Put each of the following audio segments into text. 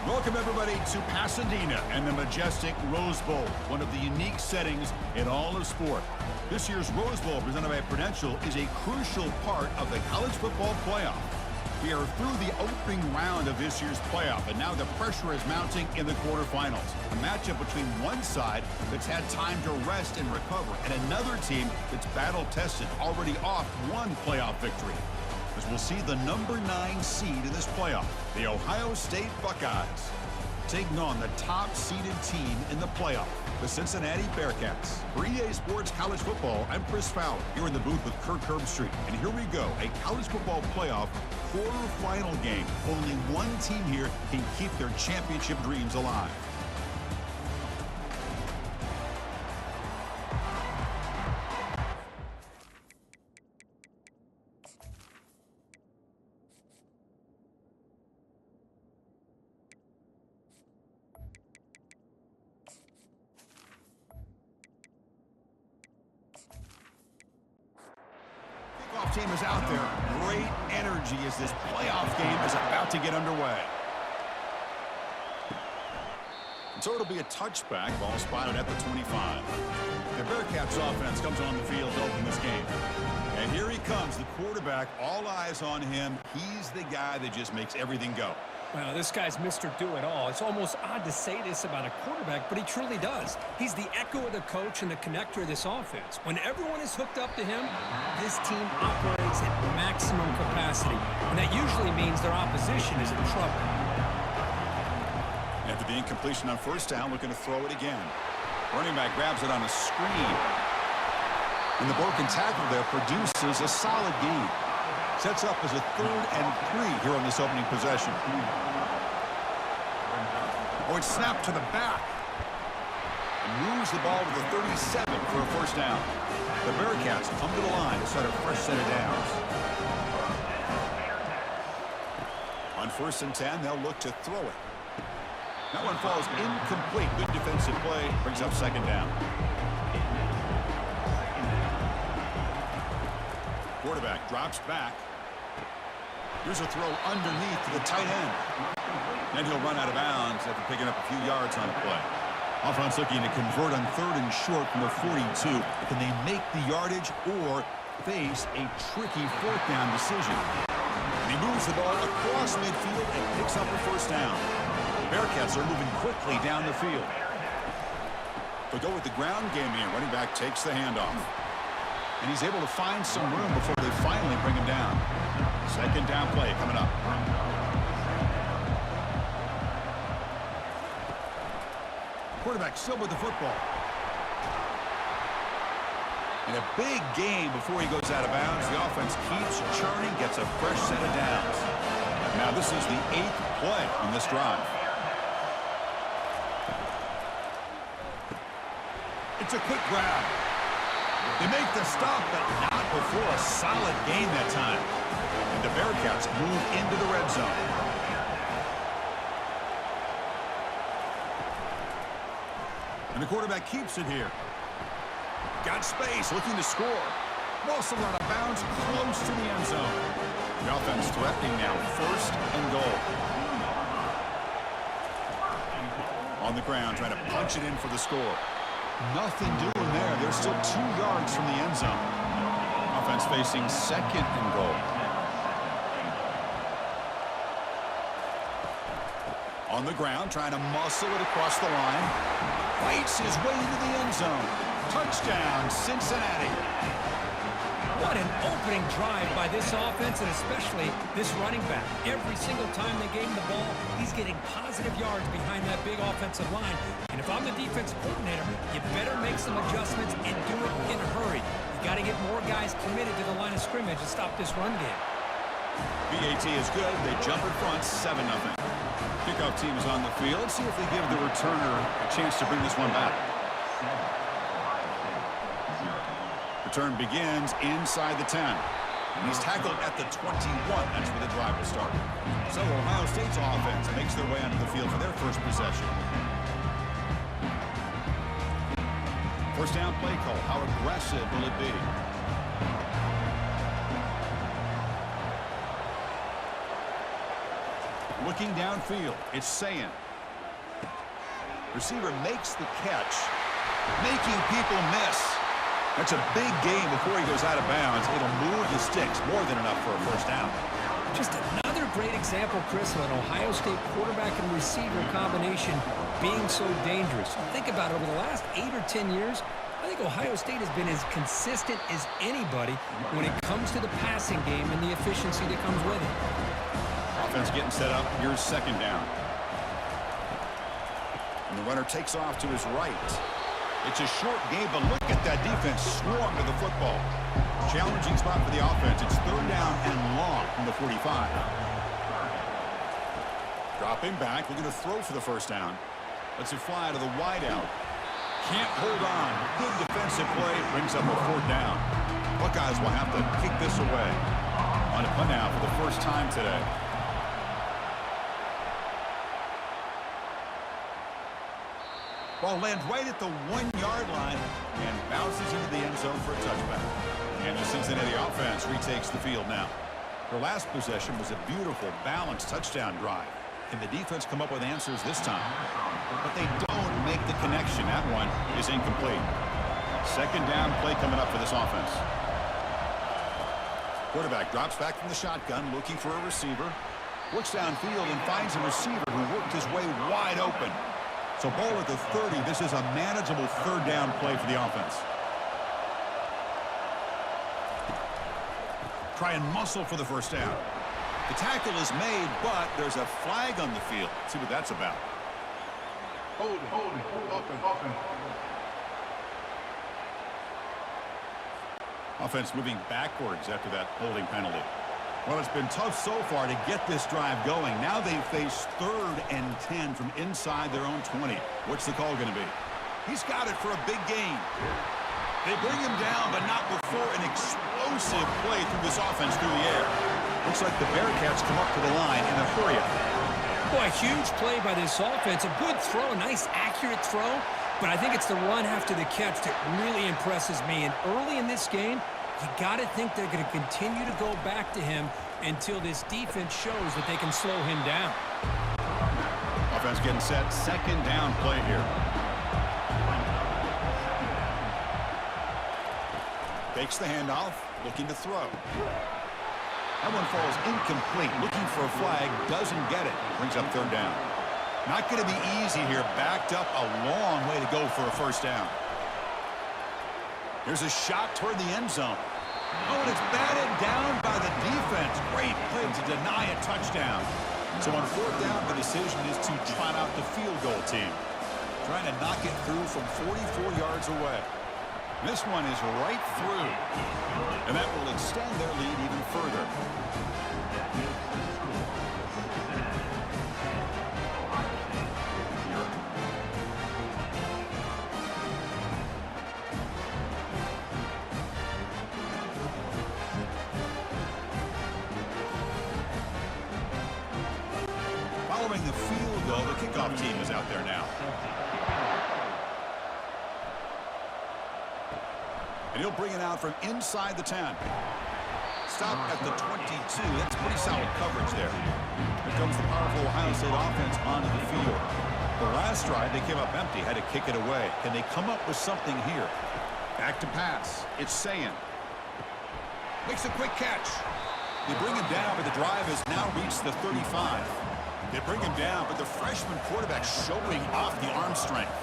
Welcome, everybody, to Pasadena and the majestic Rose Bowl, one of the unique settings in all of sport. This year's Rose Bowl, presented by Prudential, is a crucial part of the college football playoff. We are through the opening round of this year's playoff, and now the pressure is mounting in the quarterfinals. A matchup between one side that's had time to rest and recover, and another team that's battle-tested, already off one playoff victory. As we'll see the number 9 seed in this playoff, the Ohio State Buckeyes, taking on the top-seeded team in the playoff, the Cincinnati Bearcats. For EA Sports College Football, I'm Chris Fowler, here in the booth with Kirk Herbstreit. And here we go, a college football playoff quarterfinal game. Only one team here can keep their championship dreams alive. Team is out there. Great energy as this playoff game is about to get underway. And so it'll be a touchback, ball spotted at the 25. The Bearcats offense comes on the field to open this game. And here he comes, the quarterback, all eyes on him. He's the guy that just makes everything go. Well, this guy's Mr. Do-It-All. It's almost odd to say this about a quarterback, but he truly does. He's the echo of the coach and the connector of this offense. When everyone is hooked up to him, this team operates at maximum capacity, and that usually means their opposition is in trouble. After the incompletion on first down, looking to throw it again. Running back grabs it on a screen. And the broken tackle there produces a solid gain. Sets up as a 3rd and 3 here on this opening possession. Oh, it's snapped to the back. And moves the ball to the 37 for a first down. The Bearcats come to the line to set a fresh set of downs. On 1st and 10, they'll look to throw it. That one falls incomplete. Good defensive play. Brings up 2nd down. Quarterback drops back. Here's a throw underneath to the tight end. And he'll run out of bounds after picking up a few yards on a play. Offense looking to convert on 3rd and short from the 42. Can they make the yardage or face a tricky 4th down decision? And he moves the ball across midfield and picks up a first down. The Bearcats are moving quickly down the field. They'll go with the ground game here. Running back takes the handoff. And he's able to find some room before they finally bring him down. 2nd down play coming up. Quarterback still with the football. And a big gain before he goes out of bounds. The offense keeps churning, gets a fresh set of downs. Now this is the 8th play on this drive. It's a quick grab. They make the stop, but not before a solid gain that time. And the Bearcats move into the red zone. And the quarterback keeps it here. Got space, looking to score. Also out of bounds, close to the end zone. The offense threatening now, 1st and goal. On the ground, trying to punch it in for the score. Nothing doing there. They're still 2 yards from the end zone. Offense facing 2nd and goal. On the ground, trying to muscle it across the line. Fights his way into the end zone. Touchdown, Cincinnati. What an opening drive by this offense, and especially this running back. Every single time they gave him the ball, he's getting positive yards behind that big offensive line. And if I'm the defensive coordinator, you better make some adjustments and do it in a hurry. You got to get more guys committed to the line of scrimmage to stop this run game. BAT is good. They jump in front, 7-0. Kickoff team is on the field. See if they give the returner a chance to bring this one back. Return begins inside the 10. And he's tackled at the 21. That's where the drive will start. So Ohio State's offense makes their way onto the field for their first possession. First down play call. How aggressive will it be? Looking downfield, it's Sayin. Receiver makes the catch, making people miss. That's a big gain before he goes out of bounds. It'll move the sticks more than enough for a first down. Just another great example, Chris, of an Ohio State quarterback and receiver combination being so dangerous. Think about it, over the last 8 or 10 years, I think Ohio State has been as consistent as anybody when it comes to the passing game and the efficiency that comes with it. Offense getting set up. Here's second down. And the runner takes off to his right. It's a short game, but look at that defense swarm to the football. Challenging spot for the offense. It's third down and long from the 45. Dropping back, looking to throw for the first down. Lets it fly to the wideout. Can't hold on. Good defensive play. Brings up a fourth down. Buckeyes will have to kick this away. On a punt now for the first time today. Ball lands right at the 1-yard line and bounces into the end zone for a touchback. And the Cincinnati offense retakes the field now. Their last possession was a beautiful, balanced touchdown drive. Can the defense come up with answers this time? But they don't make the connection. That one is incomplete. Second down play coming up for this offense. Quarterback drops back from the shotgun, looking for a receiver. Looks downfield and finds a receiver who worked his way wide open. So ball at the 30. This is a manageable third down play for the offense. Try and muscle for the first down. The tackle is made, but there's a flag on the field. Let's see what that's about. Hold it, open. Offense moving backwards after that holding penalty. Well, it's been tough so far to get this drive going. Now they face 3rd and 10 from inside their own 20. What's the call going to be? He's got it for a big gain. They bring him down, but not before an explosive play through this offense through the air. Looks like the Bearcats come up to the line in a hurry up. Boy, a huge play by this offense. A good throw, a nice accurate throw. But I think it's the run after the catch that really impresses me. And early in this game, you got to think they're going to continue to go back to him until this defense shows that they can slow him down. Offense getting set. Second down play here. Takes the handoff, looking to throw. That one falls incomplete. Looking for a flag, doesn't get it. Brings up third down. Not going to be easy here. Backed up a long way to go for a first down. Here's a shot toward the end zone. Oh, and it's batted down by the defense. Great play to deny a touchdown. So on fourth down, the decision is to trot out the field goal team. Trying to knock it through from 44 yards away. This one is right through. And that will extend their lead even further. Following the field goal, the kickoff team is out there now. And he'll bring it out from inside the 10. Stop at the 22. That's pretty solid coverage there. Here comes the powerful Ohio State offense onto the field. The last drive, they came up empty, had to kick it away. Can they come up with something here? Back to pass. It's Sayin. Makes a quick catch. They bring him down, but the drive has now reached the 35. They bring him down, but the freshman quarterback showing off the arm strength.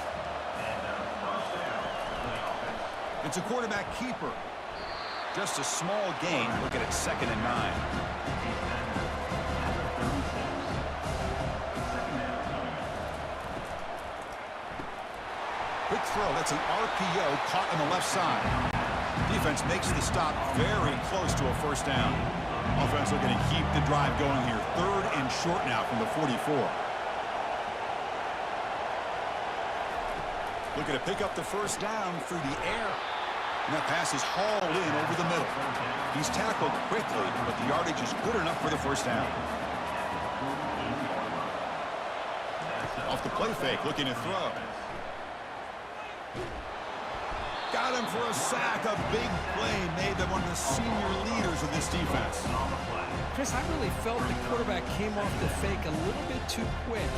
It's a quarterback keeper. Just a small gain. Look at it, 2nd and 9. Quick throw. That's an RPO caught on the left side. Defense makes the stop very close to a first down. Offense looking to keep the drive going here. 3rd and short now from the 44. Looking to pick up the first down through the air. And that pass is hauled in over the middle. He's tackled quickly, but the yardage is good enough for the first down. Off the play fake, looking to throw. Got him for a sack. A big play made by one of the senior leaders of this defense. Chris, I really felt the quarterback came off the fake a little bit too quick.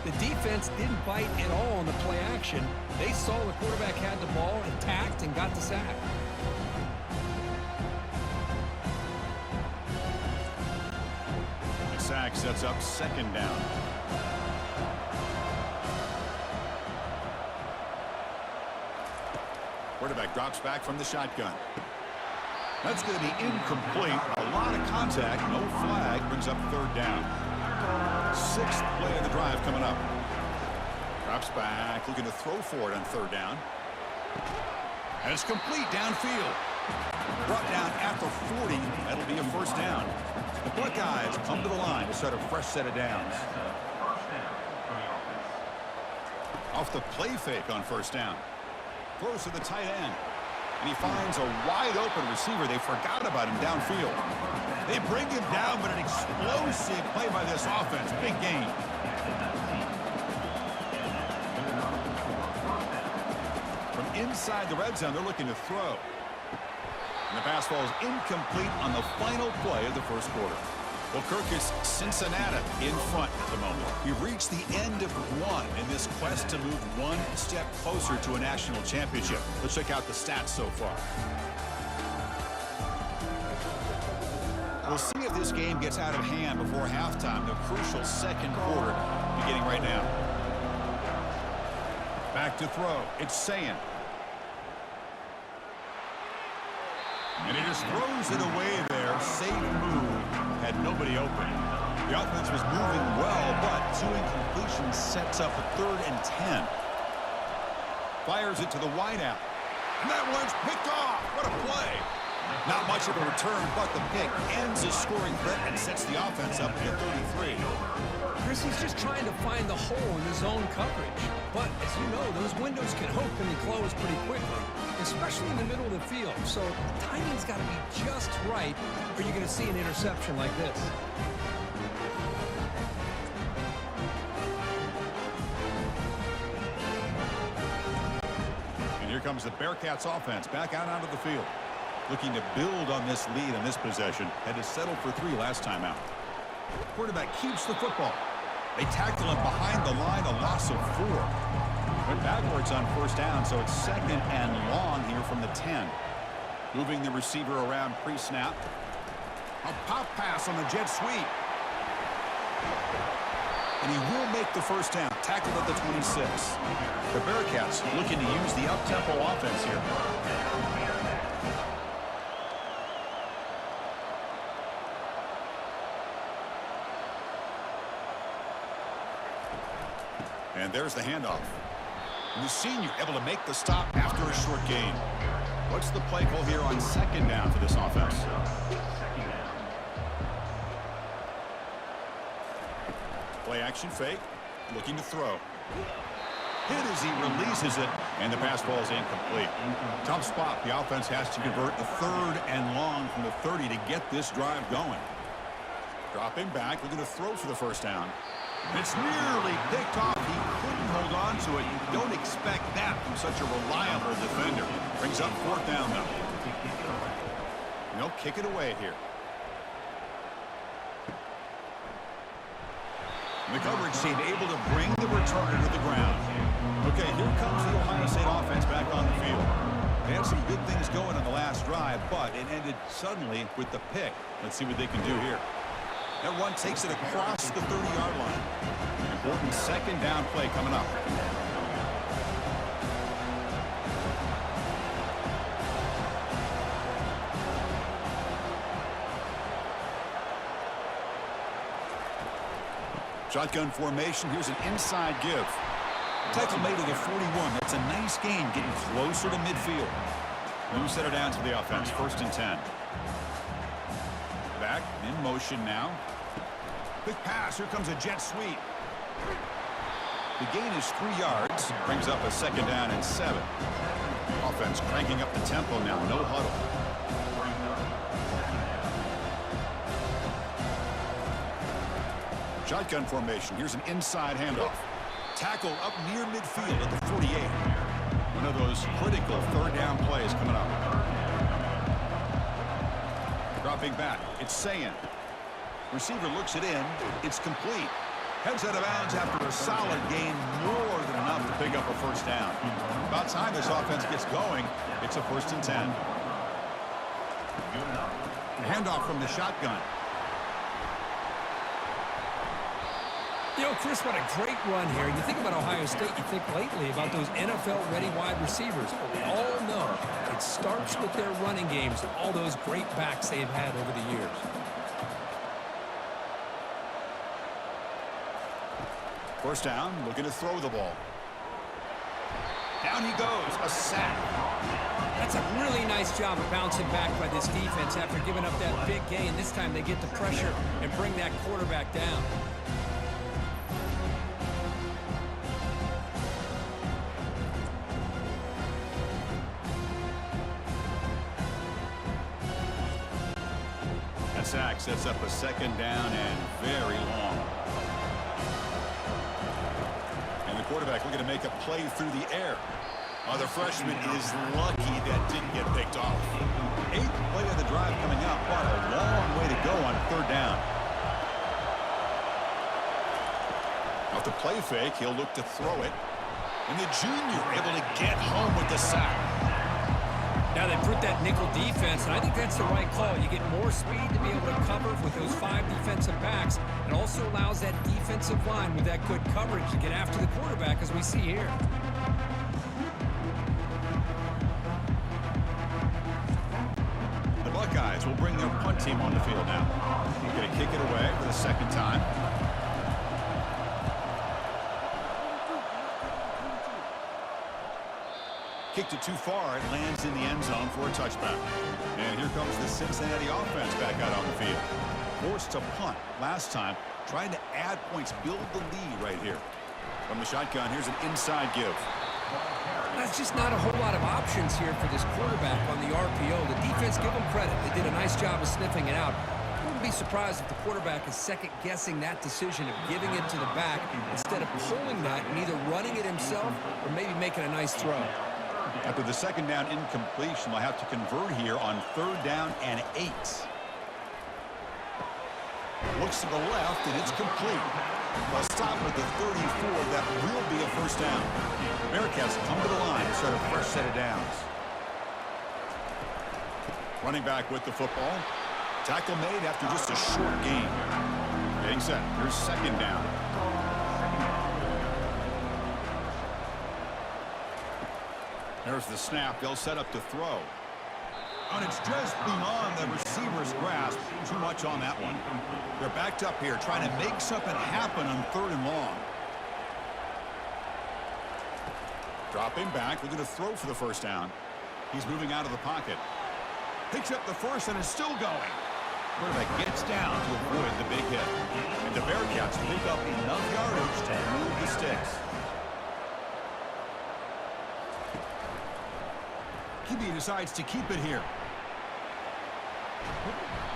The defense didn't bite at all on the play action. They saw the quarterback had the ball, attacked, and got the sack. The sack sets up second down. Quarterback drops back from the shotgun. That's going to be incomplete. A lot of contact. No flag. Brings up third down. Sixth play of the drive coming up. Drops back. Looking to throw for it on third down. And it's complete downfield. Brought down at the 40. That'll be a first down. The Buckeyes come to the line to start a fresh set of downs. Off the play fake on first down. Throws to the tight end. And he finds a wide-open receiver. They forgot about him downfield. They bring him down, but an explosive play by this offense. Big gain. From inside the red zone, they're looking to throw. And the pass falls incomplete on the final play of the first quarter. Well, Kirk, is Cincinnati in front at the moment. We've reached the end of one in this quest to move one step closer to a national championship. Let's check out the stats so far. We'll see if this game gets out of hand before halftime, the crucial second quarter beginning right now. Back to throw. It's Sayin. And he just throws it away there. Safe move. Had nobody open. The offense was moving well, but two incompletions sets up a 3rd and 10. Fires it to the wideout. And that one's picked off. What a play. Not much of a return, but the pick ends his scoring threat and sets the offense up at 33. Chris, he's just trying to find the hole in the zone coverage. But, as you know, those windows can open and close pretty quickly, especially in the middle of the field. So the timing's got to be just right, or you're going to see an interception like this. And here comes the Bearcats offense back out onto the field. Looking to build on this lead in this possession. Had to settle for 3 last time out. Quarterback keeps the football. They tackle him behind the line, a loss of 4. Went backwards on first down, so it's second and long here from the 10. Moving the receiver around pre-snap. A pop pass on the jet sweep. And he will make the first down. Tackled at the 26. The Bearcats looking to use the up-tempo offense here. And there's the handoff. And the senior able to make the stop after a short gain. What's the play call here on second down for this offense? Play action fake. Looking to throw. Hit as he releases it. And the pass ball is incomplete. Tough spot. The offense has to convert a 3rd and long from the 30 to get this drive going. Dropping back. Looking to throw for the first down. It's nearly picked off. He couldn't hold on to it. You don't expect that from such a reliable defender. Brings up 4th down, though. And they'll kick it away here. And the coverage team able to bring the returner to the ground. Okay, here comes the Ohio State offense back on the field. They had some good things going on the last drive, but it ended suddenly with the pick. Let's see what they can do here. That run takes it across the 30-yard line. Important second down play coming up. Shotgun formation. Here's an inside give. Tackle made to the 41. That's a nice gain, getting closer to midfield. New center down to the offense. 1st and 10. Back in motion now. Quick pass. Here comes a jet sweep. The gain is 3 yards. Brings up a second down and 7. Offense cranking up the tempo now. No huddle. Shotgun formation. Here's an inside handoff. Tackle up near midfield at the 48. One of those critical third down plays coming up. Dropping back, it's Sayan. Receiver looks it in. It's complete. Heads out of bounds after a solid gain, more than enough to pick up a first down. About time this offense gets going. It's a 1st and 10. Handoff from the shotgun. You know, Chris, what a great run here. You think about Ohio State, you think lately about those NFL-ready wide receivers. But we all know it starts with their running games, all those great backs they've had over the years. First down, looking to throw the ball. Down he goes, a sack. That's a really nice job of bouncing back by this defense after giving up that big gain. This time they get the pressure and bring that quarterback down. That sack sets up a 2nd down and very long. And the quarterback looking to make a play through the air. The freshman is lucky that didn't get picked off. 8th play of the drive coming up, but a long way to go on 3rd down. Off the play fake, he'll look to throw it. And the junior able to get home with the sack. Now they put that nickel defense, and I think that's the right call. You get more speed to be able to cover with those 5 defensive backs. It also allows that defensive line with that good coverage to get after the quarterback, as we see here. The Buckeyes will bring their punt team on the field now. He's going to kick it away for the 2nd time. Kicked it too far. It lands in the end zone for a touchback. And here comes the Cincinnati offense back out on the field. Forced to punt last time. Trying to add points, build the lead right here. From the shotgun, here's an inside give. That's just not a whole lot of options here for this quarterback on the RPO. The defense, give them credit. They did a nice job of sniffing it out. I wouldn't be surprised if the quarterback is second-guessing that decision of giving it to the back instead of pulling that and either running it himself or maybe making a nice throw. After the 2nd down incompletion, they'll have to convert here on 3rd down and 8. Looks to the left, and it's complete. A stop with the 34. That will be a 1st down. Bearcats come to the line to start a fresh set of downs. Running back with the football. Tackle made after just a short gain. Getting set. Here's 2nd down. There's the snap. They'll set up to throw. And it's just beyond the receiver's grasp. Too much on that one. They're backed up here trying to make something happen on 3rd and long. Dropping back. They're going to throw for the 1st down. He's moving out of the pocket. Picks up the first and is still going. Quarterback gets down to avoid the big hit. And the Bearcats pick up enough yardage to move the sticks. QB decides to keep it here.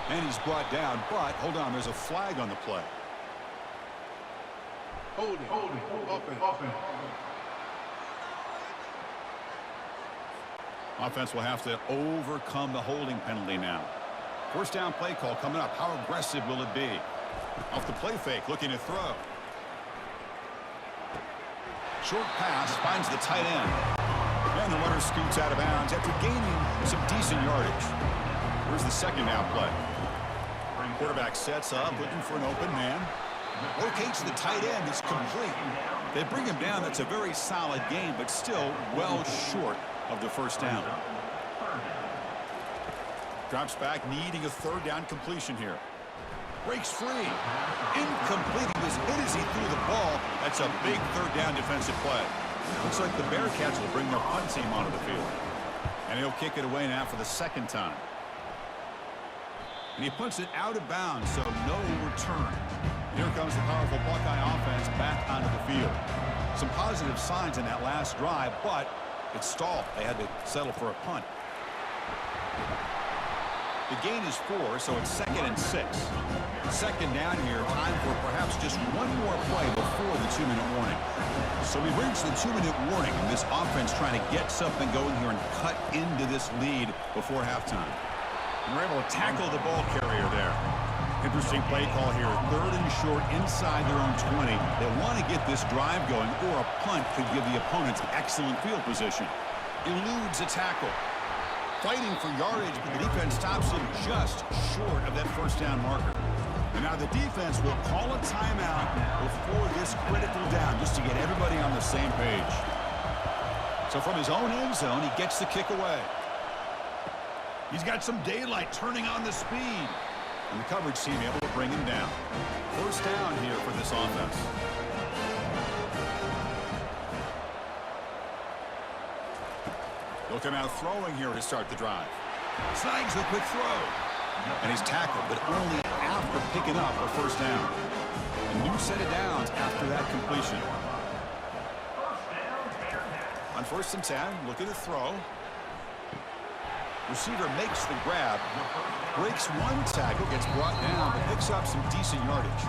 And he's brought down, but hold on, there's a flag on the play. Hold it. Offense will have to overcome the holding penalty now. 1st down play call coming up. How aggressive will it be? Off the play fake, looking to throw. Short pass, finds the tight end. And the runner scoots out of bounds after gaining some decent yardage. Here's the 2nd down play. Quarterback sets up, looking for an open man. Locates the tight end. It's complete. They bring him down. That's a very solid game, but still well short of the 1st down. Drops back, needing a 3rd down completion here. Breaks free. Incomplete. He was hit as he threw the ball. That's a big 3rd down defensive play. Looks like the Bearcats will bring their punt team onto the field. And he'll kick it away now for the 2nd time. And he punts it out of bounds, so no return. Here comes the powerful Buckeye offense back onto the field. Some positive signs in that last drive, but it stalled. They had to settle for a punt. The gain is 4, so it's 2nd and 6. Second down here, time for perhaps just one more play before the 2-minute warning. So we've reached the 2-minute warning, and this offense trying to get something going here and cut into this lead before halftime. And we're able to tackle the ball carrier there. Interesting play call here. 3rd and short inside their own 20. They want to get this drive going, or a punt could give the opponents excellent field position. Eludes a tackle. Fighting for yardage, but the defense stops him just short of that first down marker. And now the defense will call a timeout before this critical down, just to get everybody on the same page. So from his own end zone, he gets the kick away. He's got some daylight turning on the speed. And the coverage team able to bring him down. First down here for this offense. They'll come out throwing here to start the drive. Snags the quick throw. And he's tackled, but only after picking up a first down. A new set of downs after that completion. On 1st and 10, looking to throw. Receiver makes the grab, breaks one tackle, gets brought down, but picks up some decent yardage.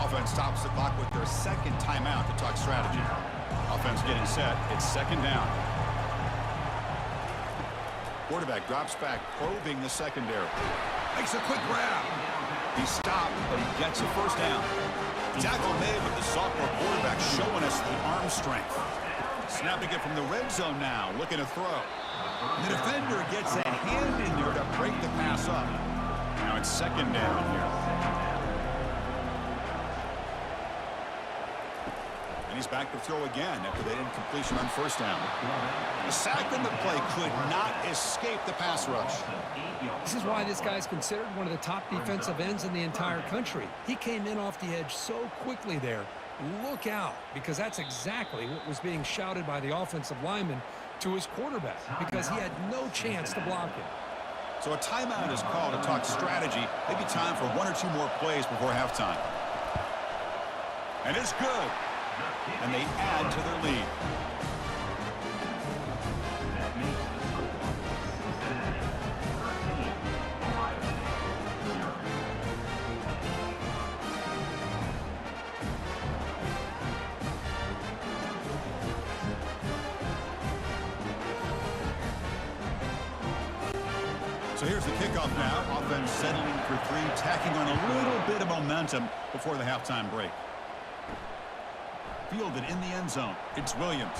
Offense stops the clock with their 2nd timeout to talk strategy. Offense getting set. It's 2nd down. Quarterback drops back, probing the secondary. Makes a quick grab. He's stopped, but he gets a first down. Tackle made with the sophomore quarterback showing us the arm strength. Snapping it from the red zone now, looking to throw. The defender gets a hand in there to break the pass up. Now it's 2nd down here. And he's back to throw again after that incompletion on 1st down. The sack on the play could not escape the pass rush. This is why this guy's considered one of the top defensive ends in the entire country. He came in off the edge so quickly there. Look out, because that's exactly what was being shouted by the offensive lineman to his quarterback, because he had no chance to block him. So a timeout is called to talk strategy. Maybe time for 1 or 2 more plays before halftime. And it's good. And they add to their lead. So here's the kickoff now. Offense settling for 3, tacking on a little bit of momentum before the halftime break. Fielded in the end zone. It's Williams.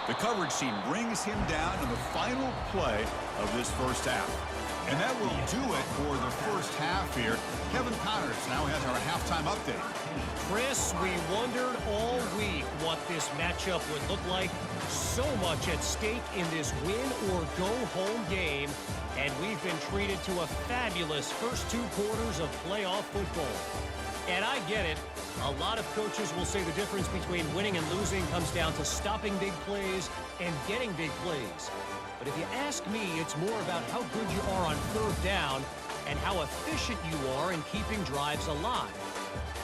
The coverage team brings him down in the final play of this first half. And that will do it for the first half here. Kevin Connors now has our halftime update. Chris, we wondered all week what this matchup would look like. So much at stake in this win-or-go-home game. And we've been treated to a fabulous first 2 quarters of playoff football. And I get it. A lot of coaches will say the difference between winning and losing comes down to stopping big plays and getting big plays. But if you ask me, it's more about how good you are on 3rd down and how efficient you are in keeping drives alive.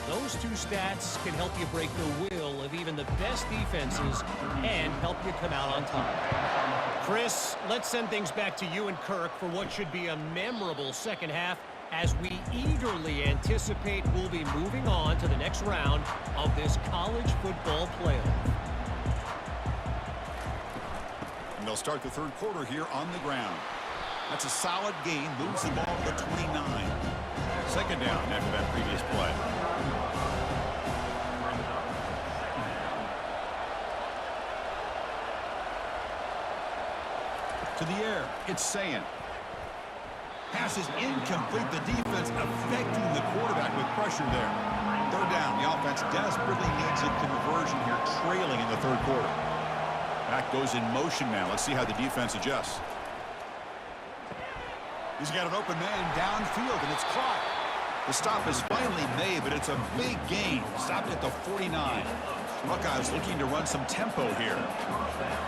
Those 2 stats can help you break the will of even the best defenses and help you come out on top. Chris, let's send things back to you and Kirk for what should be a memorable second half as we eagerly anticipate we'll be moving on to the next round of this college football playoff. And they'll start the 3rd quarter here on the ground. That's a solid gain, moves the ball to the 29. 2nd down after that previous play. To the air, it's Sayan. Pass is incomplete. The defense affecting the quarterback with pressure there. 3rd down. The offense desperately needs a conversion here, trailing in the 3rd quarter. Back goes in motion now. Let's see how the defense adjusts. He's got an open man downfield, and it's caught. The stop is finally made, but it's a big gain. Stopped at the 49. Buckeyes looking to run some tempo here.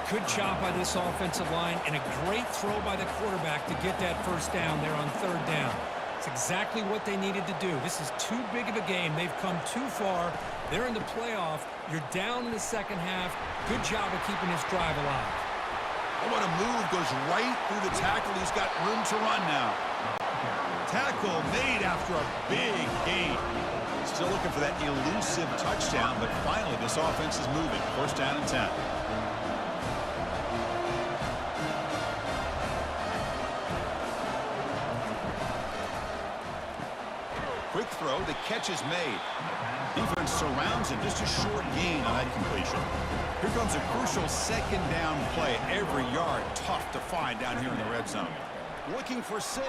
Good job by this offensive line and a great throw by the quarterback to get that first down there on 3rd down. It's exactly what they needed to do. This is too big of a game. They've come too far. They're in the playoff. You're down in the second half. Good job of keeping this drive alive. Oh, what a move. Goes right through the tackle. He's got room to run now. Tackle made after a big gain. Still looking for that elusive touchdown, but finally this offense is moving. First down and 10. Quick throw, the catch is made. Defense surrounds him, just a short gain on that completion. Here comes a crucial second down play. Every yard tough to find down here in the red zone. Looking for 6.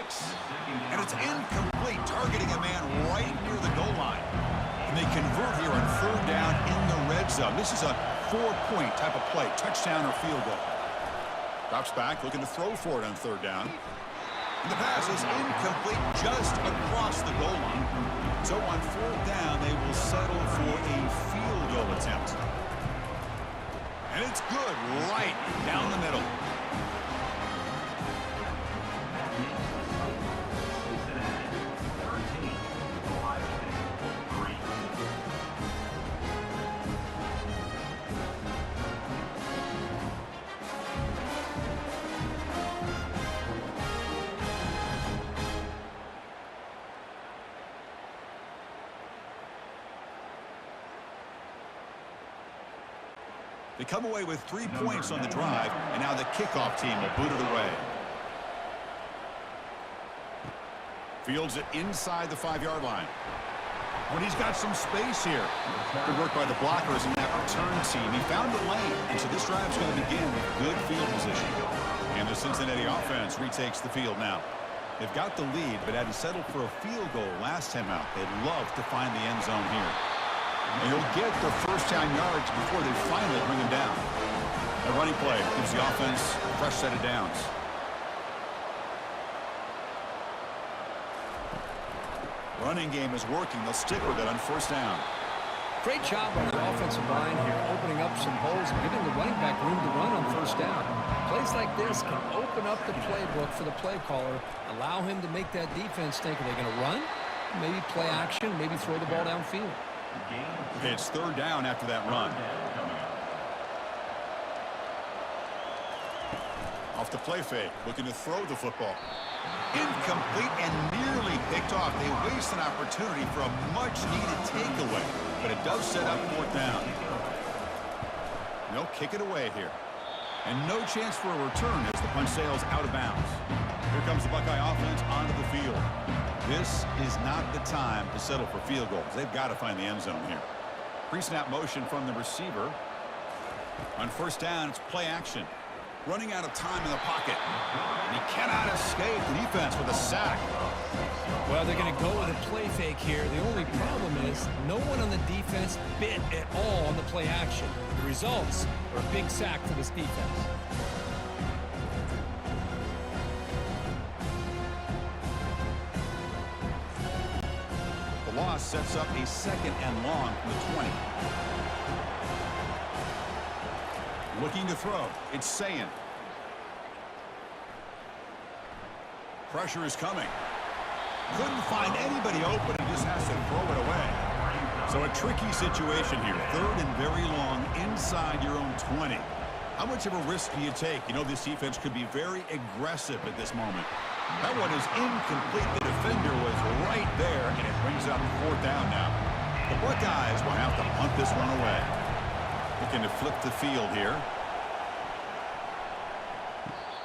And it's incomplete, targeting a man right near the goal line. And they convert here on third down in the red zone. This is a 4-point type of play, touchdown or field goal. Drops back, looking to throw for it on third down. And the pass is incomplete just across the goal line. So on fourth down, they will settle for a field goal attempt. And it's good right down the middle. They come away with 3 points on the drive, and now the kickoff team will boot it away. Fields it inside the 5-yard line. When he's got some space here. Good work by the blockers in that return team. He found the lane, and so this drive's going to begin with good field position. And the Cincinnati offense retakes the field now. They've got the lead, but had to settle for a field goal last time out. They'd love to find the end zone here. And they'll get their first down yards before they finally bring him down. A running play gives the offense a fresh set of downs. Running game is working. They'll stick with it on first down. Great job on the offensive line here, opening up some holes and giving the running back room to run on first down. Plays like this can open up the playbook for the play caller, allow him to make that defense think, are they going to run? Maybe play action, maybe throw the ball downfield. Okay, it's third down after that run. Off the play fake, looking to throw the football. Incomplete and nearly picked off. They waste an opportunity for a much-needed takeaway, but it does set up fourth down. They'll kick it away here. And no chance for a return as the punt sails out of bounds. Here comes the Buckeye offense onto the field. This is not the time to settle for field goals. They've got to find the end zone here. Pre-snap motion from the receiver. On first down, it's play action. Running out of time in the pocket. And he cannot escape the defense with a sack. Well, they're going to go with a play fake here. The only problem is no one on the defense bit at all on the play action. The results are a big sack for this defense. The loss sets up a second and long from the 20. Looking to throw. It's Sayin. Pressure is coming. Couldn't find anybody open and just has to throw it away. So a tricky situation here. Third and very long inside your own 20. How much of a risk do you take? You know this defense could be very aggressive at this moment. That one is incomplete. The defender was right there, and it brings up fourth down now. The Buckeyes will have to punt this one away. Looking to flip the field here.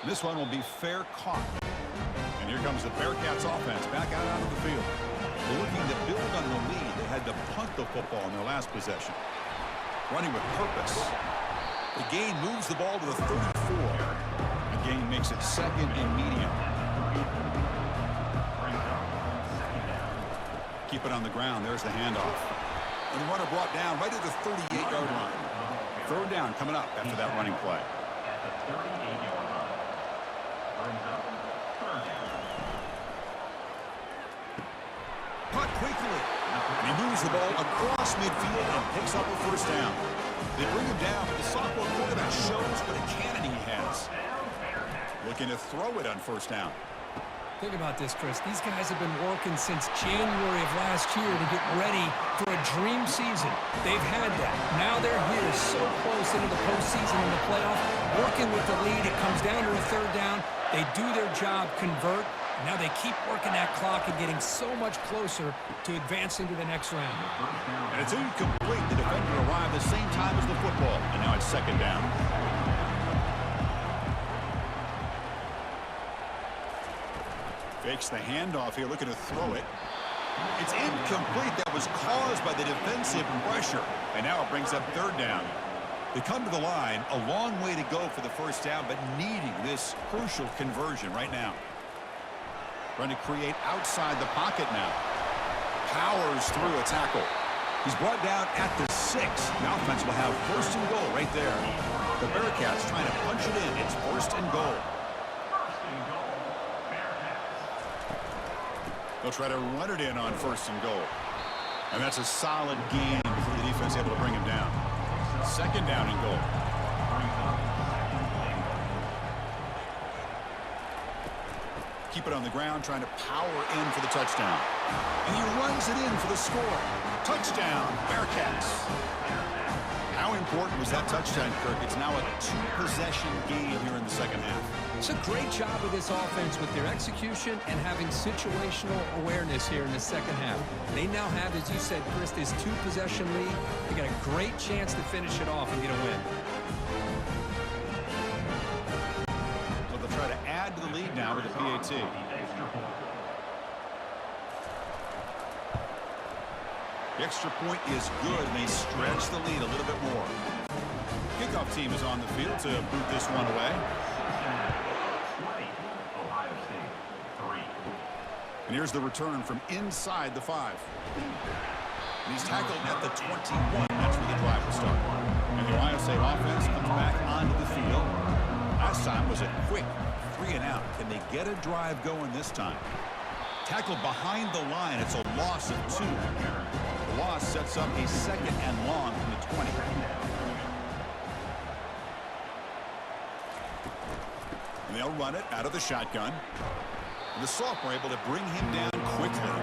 This one will be fair caught. And here comes the Bearcats offense back out onto the field. They're looking to build on the lead. They had to punt the football in their last possession. Running with purpose. The gain moves the ball to the 34. The gain makes it second and medium. Keep it on the ground. There's the handoff. And the runner brought down right at the 38-yard line. Third down coming up after that running play. Punt quickly. And he moves the ball across midfield and picks up a first down. They bring him down, but the sophomore quarterback shows what a cannon he has. Looking to throw it on first down. Think about this, Chris. These guys have been working since January of last year to get ready for a dream season. They've had that. Now they're here so close into the postseason and the playoff, working with the lead. It comes down to a third down. They do their job, convert. Now they keep working that clock and getting so much closer to advancing to the next round. And it's incomplete. The defender arrived the same time as the football. And now it's second down. Fakes the handoff here, looking to throw it. It's incomplete. That was caused by the defensive pressure. And now it brings up third down. They come to the line, a long way to go for the first down, but needing this crucial conversion right now. Trying to create outside the pocket now. Powers through a tackle. He's brought down at the 6. The offense will have first and goal right there. The Bearcats trying to punch it in. It's first and goal. They'll try to run it in on first and goal. And that's a solid gain before the defense able to bring him down. Second down and goal. Keep it on the ground, trying to power in for the touchdown. And he runs it in for the score. Touchdown, Bearcats. How important was that touchdown, Kirk? It's now a 2-possession game here in the second half. It's a great job of this offense with their execution and having situational awareness here in the second half. They now have, as you said, Chris, this 2-possession lead. They got a great chance to finish it off and get a win. So they'll try to add to the lead now with a PAT. The extra point is good, and they stretch the lead a little bit more. Kickoff team is on the field to boot this one away. And here's the return from inside the 5. And he's tackled at the 21. That's where the drive will start. And the Ohio State offense comes back onto the field. Last time was a quick 3 and out. Can they get a drive going this time? Tackled behind the line. It's a loss of 2. The loss sets up a second and long from the 20. And they'll run it out of the shotgun. And the sophomore able to bring him down quickly.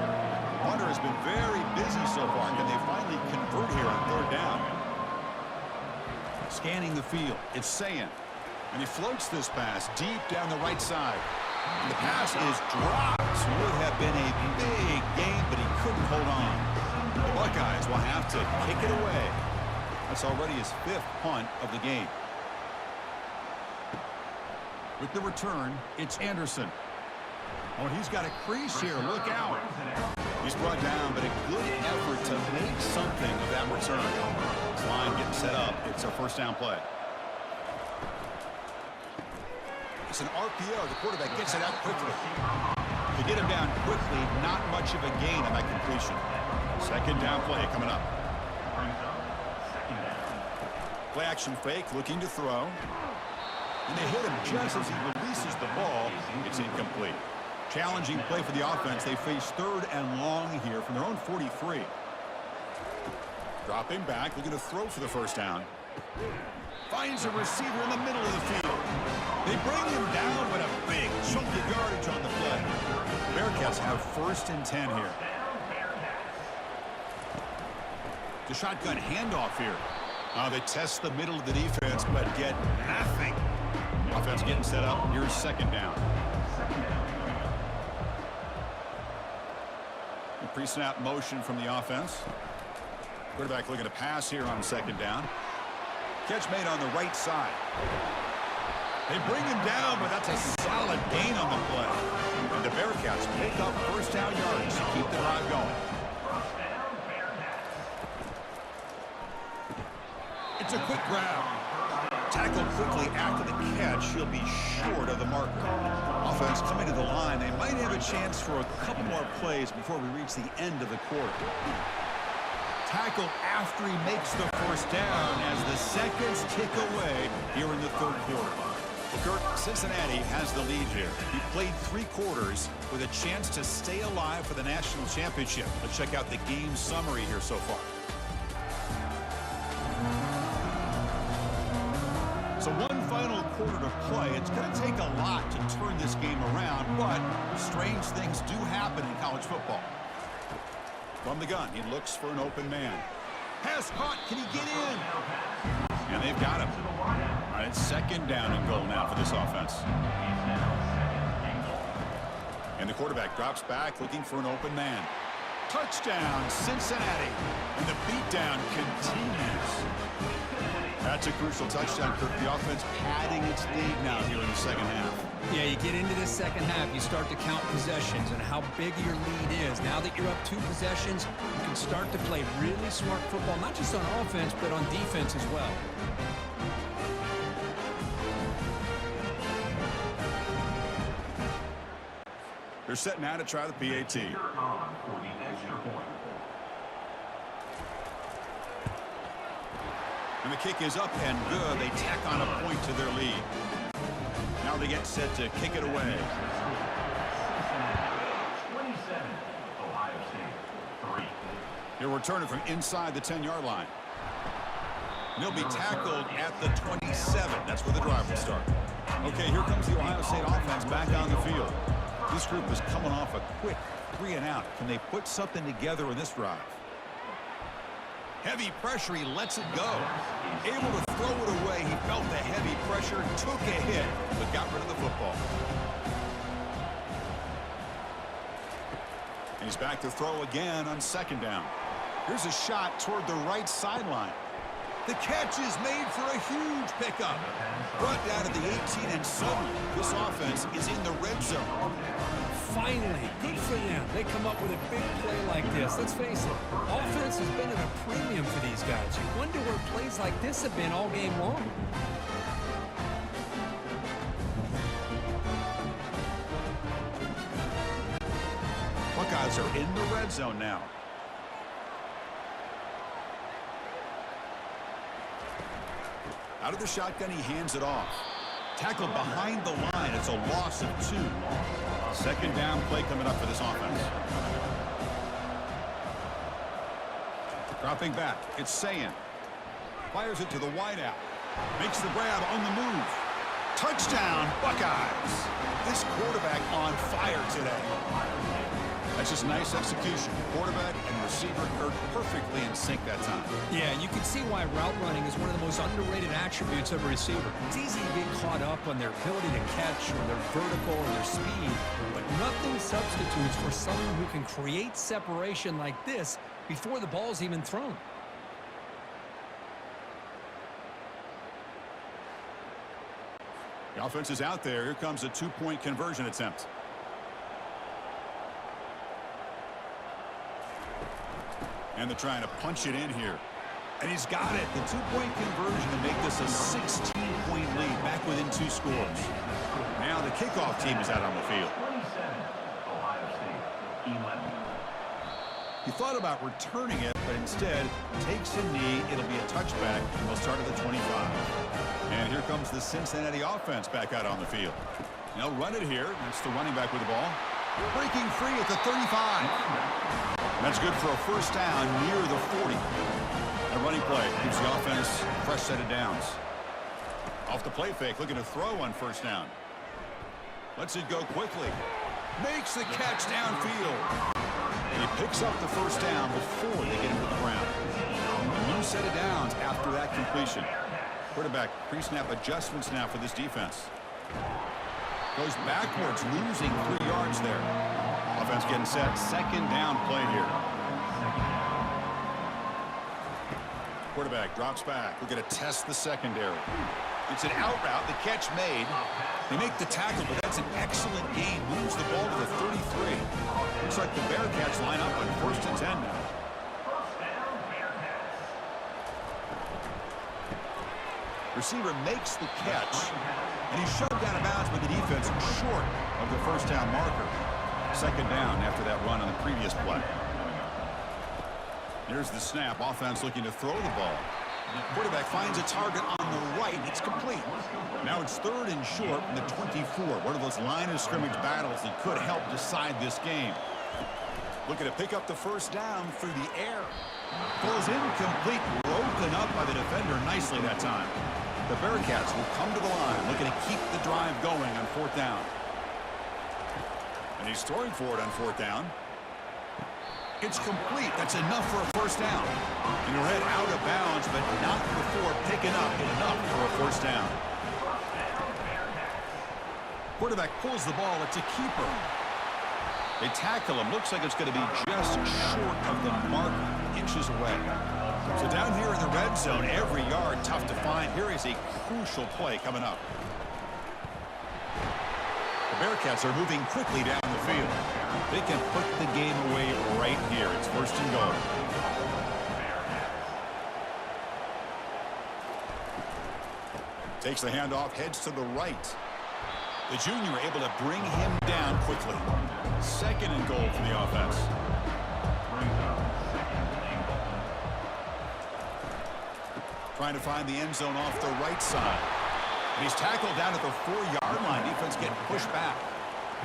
Hunter has been very busy so far. Can they finally convert here on third down? Scanning the field. It's Sayin. And he floats this pass deep down the right side. And the pass is dropped. Would have been a big game, but he couldn't hold on. The Buckeyes will have to kick it away. That's already his 5th punt of the game. With the return, it's Anderson. Oh, he's got a crease here. Look out. He's brought down, but a good effort to make something of that return. This line getting set up. It's a first down play. It's an RPO. The quarterback gets it out quickly. To get him down quickly, not much of a gain on that completion. Second down play coming up. Play action fake, looking to throw. And they hit him just as he releases the ball. It's incomplete. Challenging play for the offense. They face third and long here from their own 43. Dropping back, looking to throw for the first down. Finds a receiver in the middle of the field. They bring him down, but a big chunk of yardage on the play. Bearcats have first and 10 here. The shotgun handoff here. They test the middle of the defense, but get nothing. Offense getting set up. Here's second down. Pre-snap motion from the offense. Quarterback looking to pass here on second down. Catch made on the right side. They bring him down, but that's a solid gain on the play. And the Bearcats pick up first down yards to keep the drive going. It's a quick grab. Tackled quickly after the catch. He'll be short of the marker. Offense coming to the line. They might have a chance for a couple more plays before we reach the end of the quarter. Tackled after he makes the first down as the seconds tick away here in the third quarter. Well, Kirk, Cincinnati has the lead here. He played 3 quarters with a chance to stay alive for the national championship. Let's check out the game summary here so far. So one final quarter to play. It's going to take a lot to turn this game around, but strange things do happen in college football. From the gun, he looks for an open man. Pass caught. Can he get in? And they've got him. All right, it's second down and goal now for this offense. And the quarterback drops back looking for an open man. Touchdown, Cincinnati. And the beatdown continues. That's a crucial touchdown, Kirk. The offense padding its lead now here in the second half. Yeah, you get into this second half, you start to count possessions and how big your lead is. Now that you're up 2 possessions, you can start to play really smart football, not just on offense, but on defense as well. They're set now to try the PAT. And the kick is up and good. They tack on a point to their lead. Now they get set to kick it away. 27, Ohio State, 3. He'll return it from inside the 10-yard line. And he'll be tackled at the 27. That's where the drive will start. Okay, here comes the Ohio State offense back on the field. This group is coming off a quick 3-and-out. Can they put something together in this drive? Heavy pressure, he lets it go. Able to throw it away. He felt the heavy pressure, took a hit, but got rid of the football. And he's back to throw again on second down. Here's a shot toward the right sideline. The catch is made for a huge pickup. Brought down at the 18, and suddenly this offense is in the red zone. Finally, good for them. They come up with a big play like this. Let's face it, offense has been at a premium for these guys. You wonder where plays like this have been all game long. Buckeyes are in the red zone now. Out of the shotgun, he hands it off. Tackled behind the line. It's a loss of 2. Second down play coming up for this offense. Dropping back. It's Sayin. Fires it to the wideout. Makes the grab on the move. Touchdown, Buckeyes. This quarterback on fire today. That's just nice execution. Quarterback and receiver Kirk perfectly in sync that time. Yeah, you can see why route running is one of the most underrated attributes of a receiver. It's easy to get caught up on their ability to catch or their vertical or their speed, but nothing substitutes for someone who can create separation like this before the ball's even thrown. The offense is out there. Here comes a 2-point conversion attempt. And they're trying to punch it in here. And he's got it. The 2-point conversion to make this a 16-point lead, back within 2 scores. Now the kickoff team is out on the field. 27, Ohio State, 11. He thought about returning it, but instead takes a knee. It'll be a touchback, and they'll start at the 25. And here comes the Cincinnati offense back out on the field. And they'll run it here. That's the running back with the ball. Breaking free at the 35. That's good for a first down near the 40. A running play gives the offense a fresh set of downs. Off the play fake, looking to throw on first down. Lets it go quickly. Makes the catch downfield. And he picks up the first down before they get him to the ground. A new set of downs after that completion. Quarterback pre-snap adjustments now for this defense. Goes backwards, losing 3 yards there. Offense getting set. Second down play here. Quarterback drops back. We're going to test the secondary. It's an out route. The catch made. They make the tackle, but that's an excellent gain. Moves the ball to the 33. Looks like the Bearcats line up on 1st and 10 now. Receiver makes the catch, and he's shoved out of bounds by the defense short of the first down marker. Second down after that run on the previous play. Here's the snap. Offense looking to throw the ball. Quarterback finds a target on the right. It's complete. Now it's 3rd and short from the 24. One of those line of scrimmage battles that could help decide this game. Looking to pick up the first down through the air. Throws incomplete. Broken up by the defender nicely that time. The Bearcats will come to the line, looking to keep the drive going on 4th down. And he's throwing for it on 4th down. It's complete. That's enough for a first down. And he'll head out of bounds, but not before picking up enough for a first down. Quarterback pulls the ball. It's a keeper. They tackle him. Looks like it's going to be just short of the mark, inches away. So down here in the red zone, every yard tough to find. Here is a crucial play coming up. The Bearcats are moving quickly down the field. They can put the game away right here. It's first and goal. Takes the handoff, heads to the right. The junior able to bring him down quickly. Second and goal for the offense. Trying to find the end zone off the right side. And he's tackled down at the 4-yard line. Defense getting pushed back.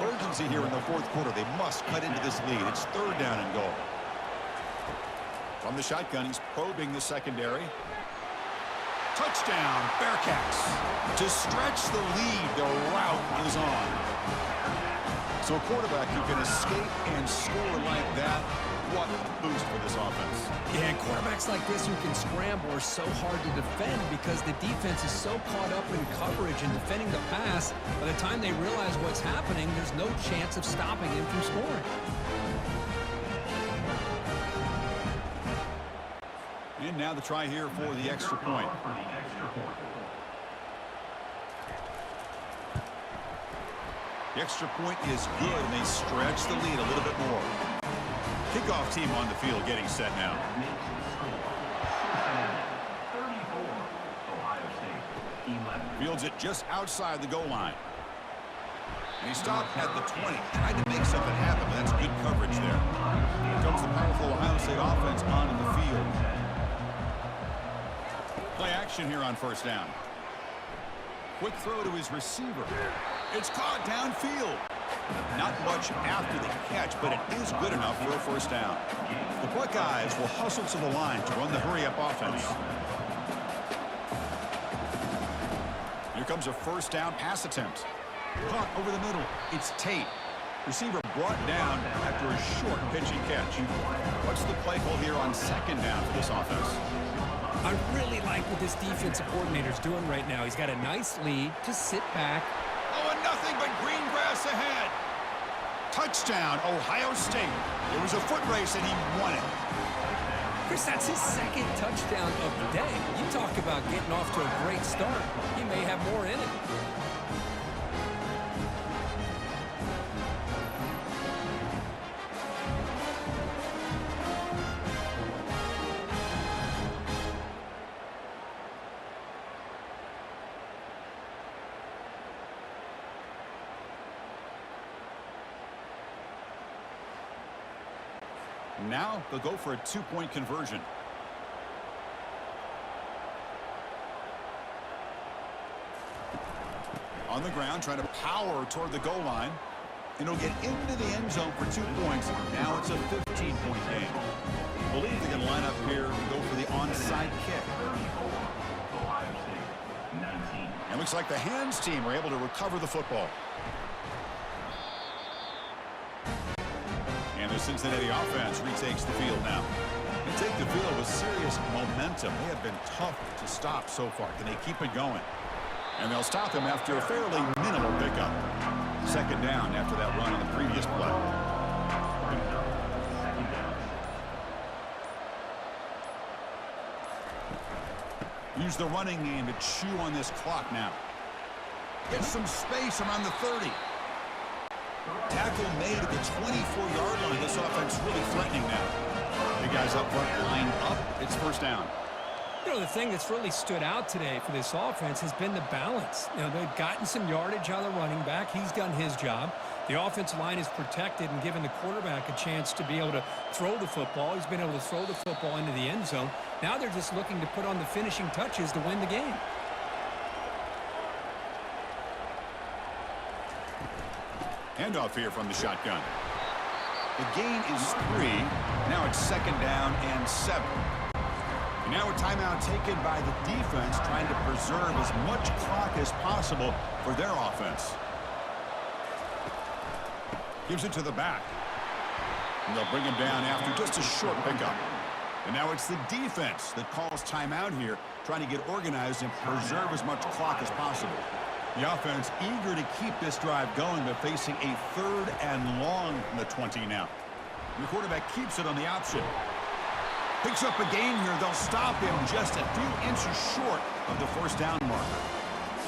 Urgency here in the fourth quarter. They must cut into this lead. It's third down and goal. From the shotgun, he's probing the secondary. Touchdown, Bearcats. To stretch the lead, the route is on. So a quarterback who can escape and score like that, what a boost for this offense. Yeah, quarterbacks like this who can scramble are so hard to defend because the defense is so caught up in coverage and defending the pass. By the time they realize what's happening, there's no chance of stopping him from scoring. And now the try here for the extra point. The extra point is good, and they stretch the lead a little bit more. Kickoff team on the field getting set now. Fields it just outside the goal line. And he stopped at the 20. Tried to make something happen, but that's good coverage there. Here comes the powerful Ohio State offense onto the field. Play action here on first down. Quick throw to his receiver. It's caught downfield. Not much after the catch, but it is good enough for a first down. The Buckeyes will hustle to the line to run the hurry-up offense. Here comes a first down pass attempt. Caught over the middle. It's Tate. Receiver brought down after a short pitching catch. What's the play call here on second down for this offense? I really like what this defensive coordinator's doing right now. He's got a nice lead to sit back. Oh, and nothing but green grass ahead. Touchdown, Ohio State. It was a foot race, and he won it. Chris, that's his second touchdown of the day. You talk about getting off to a great start. He may have more in it. Now they'll go for a two-point conversion. On the ground, trying to power toward the goal line. And he'll get into the end zone for 2 points. Now it's a 15-point game. Believe they can line up here and go for the onside kick. And looks like the hands team are able to recover the football. And the Cincinnati offense retakes the field now. They take the field with serious momentum. They have been tough to stop so far. Can they keep it going? And they'll stop him after a fairly minimal pickup. Second down after that run on the previous play. Use the running game to chew on this clock now. Get some space around the 30. Tackle made at the 24-yard line. This offense really threatening now. The guys up front lined up. It's first down. You know, the thing that's really stood out today for this offense has been the balance. You know, they've gotten some yardage on the running back. He's done his job. The offensive line is protected and given the quarterback a chance to be able to throw the football. He's been able to throw the football into the end zone. Now they're just looking to put on the finishing touches to win the game. Handoff here from the shotgun. The gain is 3. Now it's second down and 7. And now a timeout taken by the defense, trying to preserve as much clock as possible for their offense. Gives it to the back. And they'll bring him down after just a short pickup. And now it's the defense that calls timeout here, trying to get organized and preserve as much clock as possible. The offense eager to keep this drive going, but facing a 3rd and long from the 20 now. The quarterback keeps it on the option. Picks up a gain here. They'll stop him just a few inches short of the 1st down marker.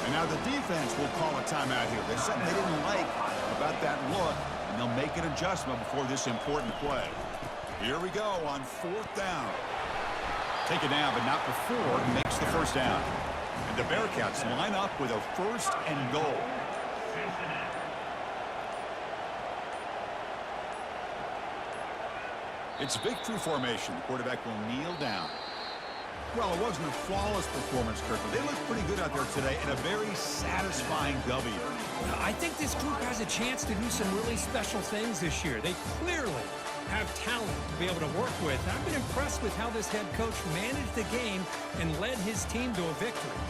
And now the defense will call a timeout here. There's something they didn't like about that look, and they'll make an adjustment before this important play. Here we go on 4th down. Take it down, but not before he makes the 1st down. And the Bearcats line up with a 1st and goal. It's victory formation. The quarterback will kneel down. Well, it wasn't a flawless performance, Kirk, but they looked pretty good out there today in a very satisfying W. I think this group has a chance to do some really special things this year. They clearly have talent to be able to work with. I've been impressed with how this head coach managed the game and led his team to a victory.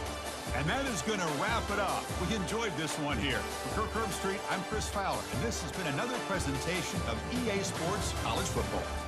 And that is going to wrap it up. We enjoyed this one here. For Kirk Herbstreit, I'm Chris Fowler, and this has been another presentation of EA Sports College Football.